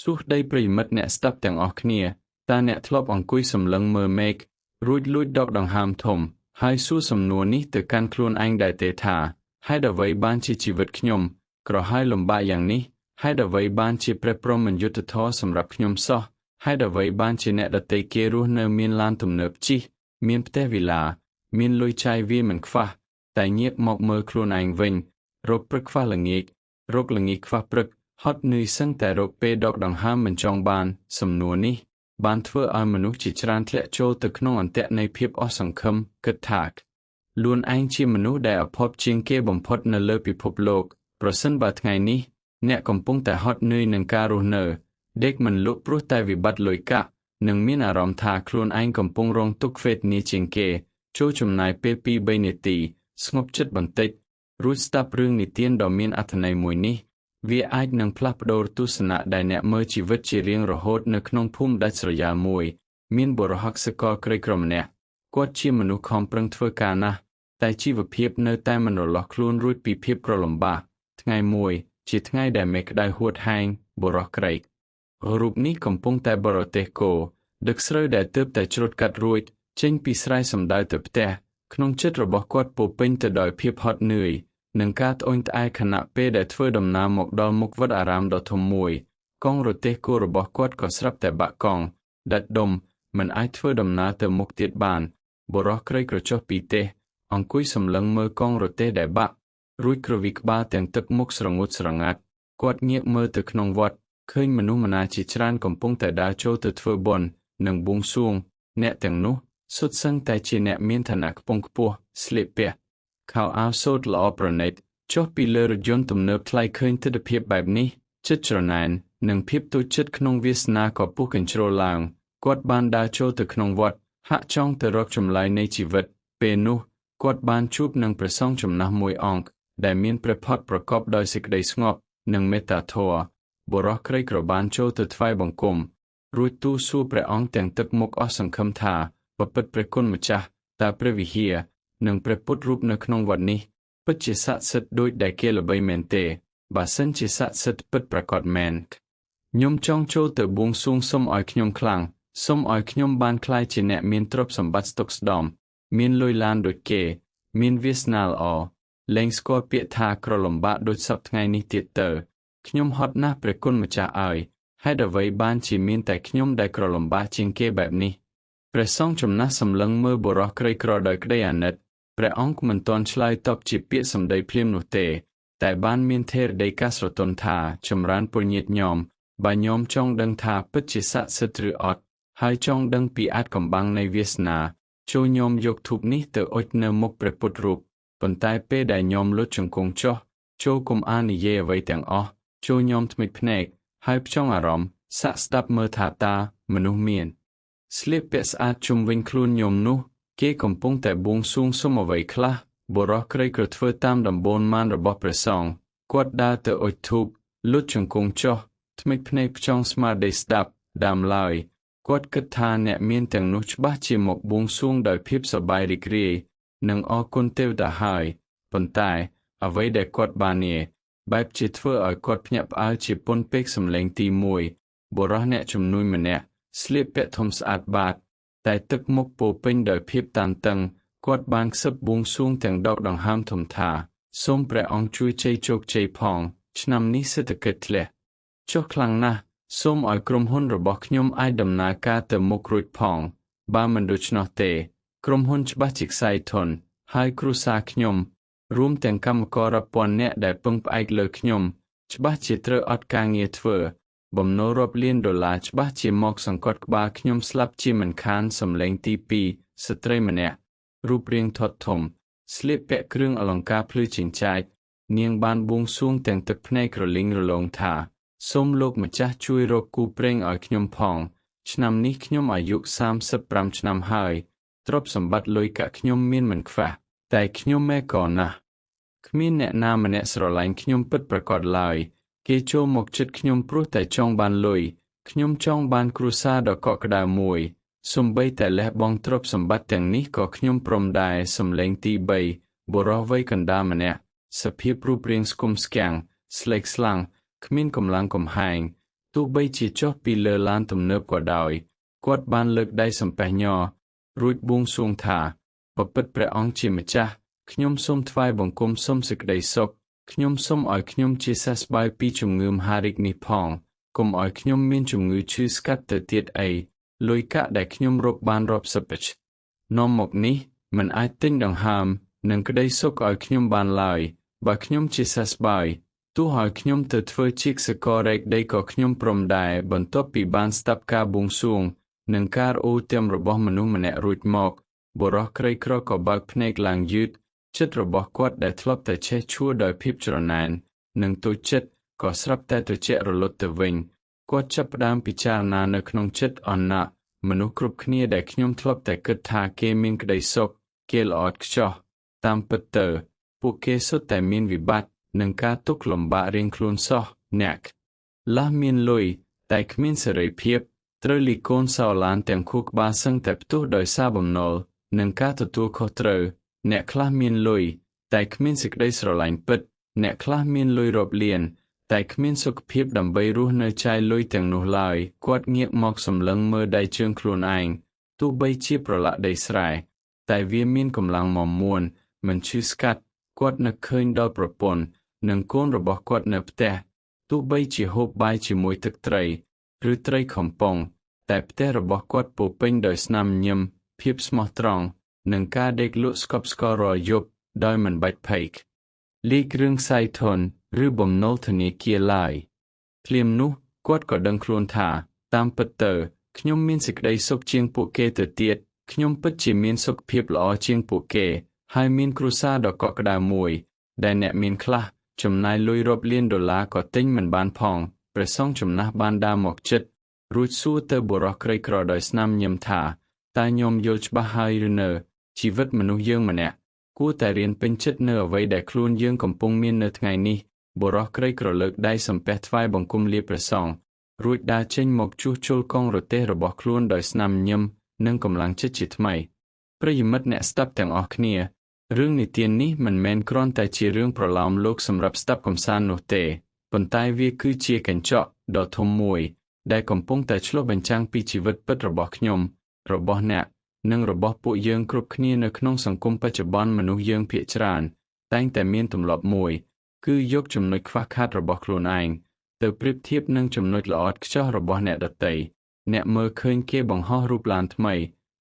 សួស្ដីប្រិយមិត្តអ្នកស្ដាប់ទាំងអស់គ្នាតើអ្នកធ្លាប់អង្គុយសម្លឹងមើលមេឃរួចលួចដកដង្ហើមធំហើយសួរសំណួរនេះទៅកាន់ខ្លួនឯងដែរទេថាហេតុអ្វីបានជាជីវិតខ្ញុំក្រហាយលំបាកយ៉ាងនេះហេតុអ្វីបានជាព្រះព្រហ្មមិនយុត្តិធម៌សម្រាប់ខ្ញុំសោះហេតុអ្វីបានជាអ្នកដទៃគេរស់នៅមានឡានទំនើបជិះមានផ្ទះវីឡាមានលុយចាយវាមិនខ្វះតែងាកមកមើលខ្លួនឯងវិញរកព្រឹកខ្វះល្ងាចរកល្ងាចខ្វះព្រឹកហត់នឿយសឹងតែរកពេលដកដង្ហើមមិនចង់បានសំណួរនេះបានធ្វើឲ្យមនុស្សជាច្រើនធ្លាក់ចូលទៅក្នុងអន្ទាក់នៃភាពអស់សង្ឃឹមគិតថាខ្លួនឯងជាមនុស្សដែលអភ័ព្វជាងគេបំផុតនៅលើពិភពលោកប្រសិនបើថ្ងៃនេះអ្នកកំពុងតែហត់នឿយនឹងការរស់នៅដេកមិនលក់ព្រោះតែវិបត្តិលុយកាក់និងមានអារម្មណ៍ថាខ្លួនឯងកំពុងរងទុក្ខវេទនាជាងគេចូលចំណាយពេល2-3នាទីស្ងប់ចិត្តបន្តិចរួចស្ដាប់រឿងនិទានដ៏មានអត្ថន័យមួយនេះវាអាចនឹងផ្លាស់ប្ដូរទស្សនៈដែលអ្នកមើលជីវិតជារៀងរហូតនៅក្នុងភូមិដាច់ស្រយាលមួយមានបុរសកសិករក្រីក្រម្នាក់គាត់ជាមនុស្សខំប្រឹងធ្វើការណាស់តែជីវភាពនៅតែមិនរលាស់ខ្លួនរួចពីភាពក្រលំបាកថ្ងៃមួយជាថ្ងៃដែលមេឃក្តៅហួតហែងបុរសក្រីក្ររូបនេះកំពុងតែបរទេះគោដឹកស្រូវដែលទើបតែច្រូតកាត់រួចចេញពីស្រែសម្ដៅទៅផ្ទះក្នុងចិត្តរបស់គាត់ពោពេញទៅដោយភាពហត់នឿយនិងការត្អូញត្អែរខណៈពេលដែលធ្វើដំណើរមកដល់មុខវត្តអារាមដ៏ធំមួយកង់រទេះគោរបស់គាត់ក៏ស្រាប់តែបាក់កង់ដាច់ដុំមិនអាចធ្វើដំណើរទៅមុខទៀតបានបុរសក្រីក្រចុះពីទេះអង្គុយសម្លឹងមើលកង់រទេះដែលបាក់រួចក្រវីក្បាលទាំងទឹកមុខស្រងួតស្រងាត់គាត់ងាកមើលទៅក្នុងវត្តឃើញមនុស្សម្នាជាច្រើនកំពុងតែដើរចូលទៅធ្វើបុណ្យនិងបួងសួងអ្នកទាំងនោះសុទ្ធសឹងតែជាអ្នកមានឋានៈខ្ពង់ខ្ពស់ស្លៀកពាក់ខោអាវសូត្រល្អប្រណិតចុះពីលើរថយន្តទំនើបថ្លៃឃើញទិដ្ឋភាពបែបនេះចិត្តច្រណែននិងភាពតូចចិត្តក្នុងវាសនាក៏ពុះកញ្ជ្រោលឡើងគាត់បានដើរចូលទៅក្នុងវត្តហាក់ចង់ទៅរកចម្លើយនៃជីវិតពេលនោះគាត់បានជួបនឹងព្រះសង្ឃចំណាស់មួយអង្គដែលមានព្រះផាត់ប្រកបដោយសេចក្តីស្ងប់និងមេត្តាធម៌បុរសក្រីក្របានចូលទៅថ្វាយបង្គំរួចទូលសួរព្រះអង្គទាំងទឹកមុខអស់សង្ឃឹមថាបពិតព្រះគុណម្ចាស់តើព្រះវិហារនិងព្រះពុទ្ធរូបនៅក្នុងវត្តនេះពិតជាស័ក្តិសិទ្ធិដូចដែលគេល្បីមែនទេបើសិនជាស័ក្តិសិទ្ធិពិតប្រាកដមែនខ្ញុំចង់ចូលទៅបួងសួងសុំឲ្យខ្ញុំខ្លាំងសុំឲ្យខ្ញុំបានក្លាយជាអ្នកមានទ្រព្យសម្បត្តិស្តុកស្តម្ភមានលុយឡានដូចគេមានវាសនាល្អលែងស្គាល់ពាក្យថាក្រលំបាកដូចសពថ្ងៃនេះទៀតទៅខ្ញុំហត់ណាស់ព្រះគុណម្ចាស់អើយហេតុអ្វីបានជាមានតែខ្ញុំដែលក្រលំបាកជាងគេបែបនេះព្រះសង្ឃចំណាស់សម្លឹងមើលបុរសក្រីក្រដោយក្តីអាណិតព្រះអង្គមិនទាន់ឆ្លើយតបជាពាក្យសម្ដីភ្លាមនោះទេតែបានមានធេរដីកាស្រទន់ថាចម្រើនពរញាតិញោមបើញោមចង់ដឹងថាពិតជាស័ក្តិសិទ្ធិឬអត់ហើយចង់ដឹងពីអាចកំបាំងនៃវាសនាចូលញោមយកធូបនេះទៅអុជនៅមុខព្រះពុទ្ធរូបប៉ុន្តែពេលដែលញោមលុតជង្គង់ចុះចូលកុំអាននិយាយអ្វីទាំងអស់ចូលញោមថ្មិចភ្នែកហើយផ្ចង់អារម្មណ៍សាក់ស្ដាប់មើលថាតើមនុស្សមានស្លៀកពាក់ស្អាតជុំវិញខ្លួនញោមនោះគេកំពុងតែបួងសួងសុំអ្វីខ្លះបុរសក្រីក្រធ្វើតាមដំបូន្មានរបស់ព្រះសង្ឃគាត់ដើរទៅអុជធូបលុតជង្គង់ចុះថ្មិចភ្នែកផ្ចង់ស្មារតីស្ដាប់ដើមឡើយគាត់គិតថាអ្នកមានទាំងនោះច្បាស់ជាមកបួងសួងដោយភាពសប្បាយរីករាយនិងអរគុណទេវតាហើយប៉ុន្តែអ្វីដែលគាត់បាននេះបែបជាធ្វើឲ្យគាត់ភ្ញាក់ផ្អើលជាពន់ពេកសម្លេងទី1បុរសអ្នកជំនួញម្នាក់ស្លៀកពាក់ធំស្អាតបាតតែទឹកមុខពោពេញដោយភាពតានតឹងគាត់បានខ្សឹបបួងសួងទាំងដកដង្ហើមធំថាសូមព្រះអង្គជួយជ័យជោគជ័យផងឆ្នាំនេះសេដ្ឋកិច្ចធ្លាក់ចុះខ្លាំងណាស់សូមឲ្យក្រុមហ៊ុនរបស់ខ្ញុំអាចដំណើរការទៅមុខរួចផងបើមិនដូច្នោះទេក្រុមហ៊ុនច្បាស់ជាខ្សែធនហើយគ្រួសារខ្ញុំរួមទាំងកម្មកររាប់ពាន់នាក់ដែលពឹងផ្អែកលើខ្ញុំច្បាស់ជាត្រូវអត់ការងារធ្វើបំណុលរាប់លានដុល្លារច្បាស់ជាមកសង្កត់ក្បាលខ្ញុំស្លាប់ជាមិនខានសម្លេងទី2ស្ត្រីម្នាក់រូបរាងធាត់ធំស្លៀកពាក់គ្រឿងអលង្ការភ្លឺចិញ្ចាចនាងបានបួងសួងទាំងទឹកភ្នែករលីងរលោងថាសូមលោកម្ចាស់ជួយរកគូព្រេងឲ្យខ្ញុំផងឆ្នាំនេះខ្ញុំអាយុ35ឆ្នាំហើយទ្រព្យសម្បត្តិលុយកាក់ខ្ញុំមានមិនខ្វះតែខ្ញុំម៉ែក៏ណាស់គ្មានអ្នកណាម្នាក់ស្រឡាញ់ខ្ញុំពិតប្រាកដឡើយគេចូលមកជិតខ្ញុំព្រោះតែចង់បានលុយខ្ញុំចង់បានគ្រួសារដ៏កក់ក្ដៅមួយសូម្បីតែលះបង់ទ្រព្យសម្បត្តិទាំងនេះក៏ខ្ញុំព្រមដែរសម្លេងទី3បុរសវ័យកណ្ដាលម្នាក់សភាពរូបរាងស្គមស្គាំងស្លេកស្លាំងគ្មានកម្លាំងកំហែង ទោះបីជាចុះពីលើឡានទំនើបក៏ដោយគាត់បានលើកដៃសំពះញ័ររួចបួងសួងថាបពិតព្រះអង្គជាម្ចាស់ខ្ញុំសូមថ្វាយបង្គំសូមសេចក្តីសុខខ្ញុំសូមឲ្យខ្ញុំជាសះស្បើយពីជំងឺមហារីកនេះផងកុំឲ្យខ្ញុំមានជំងឺឈឺស្កាត់ទៅទៀតអីលុយកាក់ដែលខ្ញុំរកបានរាប់សិបពេជ្រនាំមកនេះមិនអាចទិញដង្ហើមនិងក្តីសុខឲ្យខ្ញុំបានឡើយបើខ្ញុំជាសះស្បើយទោះឲ្យខ្ញុំទៅធ្វើជាសកលរែកដីក៏ខ្ញុំព្រមដែរបន្ទាប់ពីបានស្ដាប់ការបួងសួងនិងការអូទាំងរបស់មនុស្សម្នាក់រួចមកបុរសក្រីក្រក៏បើកភ្នែកឡើងយឺតចិត្តរបស់គាត់ដែលធ្លាប់តែឆេះឆួលដោយភាពច្រណែននិងតូចចិត្តក៏ស្រាប់តែត្រជាក់រលត់ទៅវិញគាត់ចាប់ផ្ដើមពិចារណានៅក្នុងចិត្តអន់ណាស់មនុស្សគ្រប់គ្នាដែលខ្ញុំធ្លាប់តែគិតថាគេមានក្តីសុខគេល្អឥតខ្ចោះតាមពិតទៅពួកគេសុទ្ធតែមានវិបត្តិនិងការទុក្ខលំបាករៀងខ្លួនសោះអ្នកឡាស់មានលុយតែគ្មានសេរីភាពត្រូវលីកូនសោឡានទាំងខួរក្បាលសឹងតែផ្ទុះដោយសារបំណុលនិងការទទួលខុសត្រូវអ្នកខ្លះមានលុយតែគ្មានសេចក្តីស្រឡាញ់ពិតអ្នកខ្លះមានលុយរាប់លានតែគ្មានសុខភាពដើម្បីរស់នៅចាយលុយទាំងនោះឡើយគាត់ងាកមកសម្លឹងមើលដៃជើងខ្លួនឯងទោះបីជាប្រឡាក់ដីស្រែតែវាមានកម្លាំងមាំមួនមិនឈឺស្កាត់គាត់នឹកឃើញដល់ប្រពន្ធនិងកូនរបស់គាត់នៅផ្ទះទោះបីជាហូបបាយជាមួយទឹកត្រីឬត្រីខំប៉ុងតែផ្ទះរបស់គាត់ពោពេញដោយស្នាមញញឹមភាពស្មោះត្រង់និងការដេកលក់ស្កប់ស្កល់រាល់យប់ដោយមិនបាច់ភ័យលីករឿងសាយធនឬបំណុលធនាគារឡើយភ្លាមនោះគាត់ក៏ដឹងខ្លួនថាតាមពិតទៅខ្ញុំមានសេចក្តីសុខជាងពួកគេទៅទៀតខ្ញុំពិតជាមានសុខភាពល្អជាងពួកគេហើយមានគ្រួសារដ៏កក់ក្ដៅមួយដែលអ្នកមានខ្លះចំណាយលុយរាប់លានដុល្លារក៏ទិញមិនបានផងព្រះសង្ឃចំណាស់បានដើរមកជិតរួចសួរទៅបុរសក្រីក្រដោយស្នាមញញឹមថាតើញោមយល់ច្បាស់ហើយឬនៅជីវិតមនុស្សយើងម្នាក់គួរតែរៀនពេញចិត្តនៅអ្វីដែលខ្លួនយើងកំពុងមាននៅថ្ងៃនេះបុរសក្រីក្រលើកដៃសំពះថ្វាយបង្គំលាព្រះសង្ឃរួចដើរចេញមកជួសជុលកង់រទេះរបស់ខ្លួនដោយស្នាមញញឹមនិងកម្លាំងចិត្តជាថ្មីប្រិយមិត្តអ្នកស្ដាប់ទាំងអស់គ្នារឿងនិទាននេះមិនមែនគ្រាន់តែជារឿងប្រឡោមលោកសម្រាប់ស្ដាប់កម្សាន្តនោះទេប៉ុន្តែវាគឺជាកញ្ចក់ដ៏ធំមួយដែលកំពុងតែឆ្លុះបញ្ចាំងពីជីវិតពិតរបស់ខ្ញុំរបស់អ្នកនិងរបស់ពួកយើងគ្រប់គ្នានៅក្នុងសង្គមបច្ចុប្បន្នមនុស្សយើងភាគច្រើនតែងតែមានទម្លាប់មួយគឺយកចំណុចខ្វះខាតរបស់ខ្លួនឯងទៅប្រៀបធៀបនឹងចំណុចល្អឥតខ្ចោះរបស់អ្នកដទៃអ្នកមើលឃើញគេបង្ហោះរូបឡានថ្មី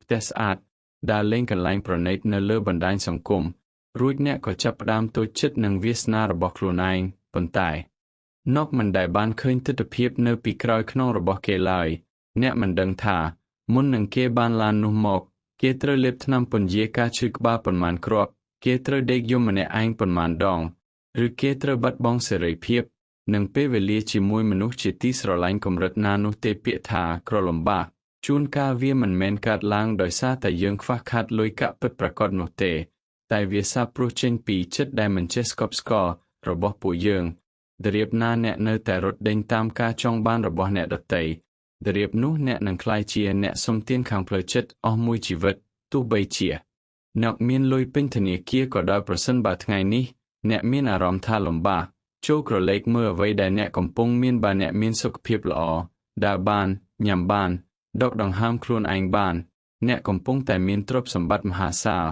ផ្ទះស្អាតដើរលេងកន្លែងប្រណីតនៅលើបណ្ដាញសង្គមរួចអ្នកក៏ចាប់ផ្ដើមតូចចិត្តនឹងវាសនារបស់ខ្លួនឯងប៉ុន្តែnokមិនដែលបានឃើញទិដ្ឋភាពនៅពីក្រោយខ្នងរបស់គេឡើយអ្នកមិនដឹងថាមុននឹងគេបានឡាននោះមកគេត្រូវលេបថ្នាំពន្យាការឈឺក្បាលប៉ុន្មានគ្រាប់គេត្រូវដេកយំម្នាក់ឯងប៉ុន្មានដងឬគេត្រូវបាត់បង់សេរីភាពនិងពេលវេលាជាមួយមនុស្សជាទីស្រឡាញ់កម្រិតណានោះទេពាក្យថាក្រលំបាកជួនកាលវាមិនមែនកើតឡើងដោយសារតែយើងខ្វះខាតលុយកាក់ពិតប្រាកដនោះទេតែវាសាបព្រោះចេញពីចិត្តដែលមិនចេះស្កប់ស្កល់របស់ពួកយើងដែលរៀបណាអ្នកនៅតែរត់ដេញតាមការចង់បានរបស់អ្នកដទៃដែលរៀបនោះអ្នកនឹងក្លាយជាអ្នកសុំទានខាងផ្លូវចិត្តអស់មួយជីវិតទោះបីជាអ្នកមានលុយពេញធនាគារក៏ដោយប្រសិនបើថ្ងៃនេះអ្នកមានអារម្មណ៍ថាលំបាកចូលក្រឡេកមើលអ្វីដែលអ្នកកំពុងមានបើអ្នកមានសុខភាពល្អដើរបានញ៉ាំបានដកដង្ហើមខ្លួនឯងបានអ្នកកំពុងតែមានទ្រព្យសម្បត្តិមហាសាល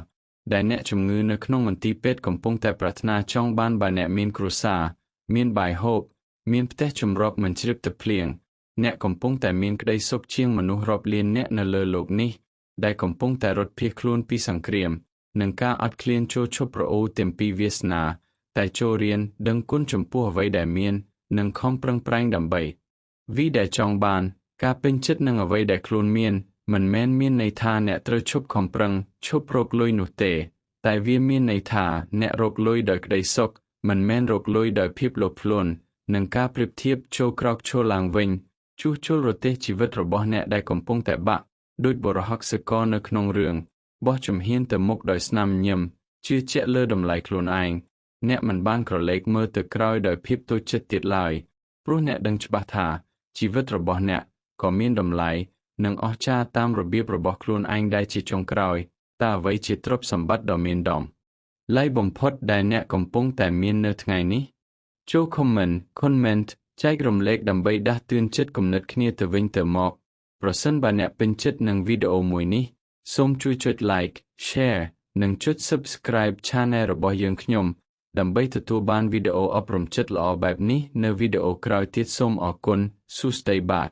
ដែលអ្នកជំងឺនៅក្នុងមន្ទីរពេទ្យកំពុងតែប្រាថ្នាចង់បានបើអ្នកមានគ្រួសារមានបាយហូបមានផ្ទះជំរកមិនជ្រាបទឹកភ្លៀងអ្នកកំពុងតែមានក្តីសុខជាងមនុស្សរាប់លានអ្នកនៅលើលោកនេះដែលកំពុងតែរត់ភៀសខ្លួនពីសង្គ្រាមនិងការអត់ឃ្លានចូលឈប់ប្រអូទាំងពីវាសនាតែចូលរៀនដឹងគុណចំពោះអ្វីដែលមាននិងខំប្រឹងប្រែងដើម្បីវិដែលចង់បានការពេញចិត្តនឹងអ្វីដែលខ្លួនមានមិនមែនមានន័យថាអ្នកត្រូវឈប់ខំប្រឹងឈប់រកលុយនោះទេតែវាមានន័យថាអ្នករកលុយដោយក្តីសុខមិនមែនរកលុយដោយភាពលោភលន់និងការប្រៀបធៀបចូលក្រោកឈរឡើងវិញជួសជុលរទេះជីវិតរបស់អ្នកដែលកំពុងតែបាក់ដូចបុរសកសិករនៅក្នុងរឿងបោះជំហានទៅមុខដោយស្នាមញញឹមជឿជាក់លើតម្លៃខ្លួនឯងអ្នកមិនបានក្រឡេកមើលទៅក្រោយដោយភាពតូចចិត្តទៀតឡើយព្រោះអ្នកដឹងច្បាស់ថាជីវិតរបស់អ្នកក៏មានតម្លៃនិងអស្ចារ្យតាមរបៀបរបស់ខ្លួនឯងដែលជាចុងក្រោយតើអ្វីជាទ្រព្យសម្បត្តិដ៏មានតម្លៃបំផុតដែលអ្នកកំពុងតែមាននៅថ្ងៃនេះចូល comment ចែករំលែកដើម្បីដាស់តឿនចិត្តគំនិតគ្នាទៅវិញទៅមកប្រសិនបើអ្នកពេញចិត្តនឹងវីដេអូមួយនេះសូមជួយចុច like share និងចុច subscribe channel របស់យើងខ្ញុំដើម្បីទទួលបានវីដេអូអប់រំចិត្តល្អបែបនេះនៅវីដេអូក្រោយទៀតសូមអរគុណសួស្តីបាទ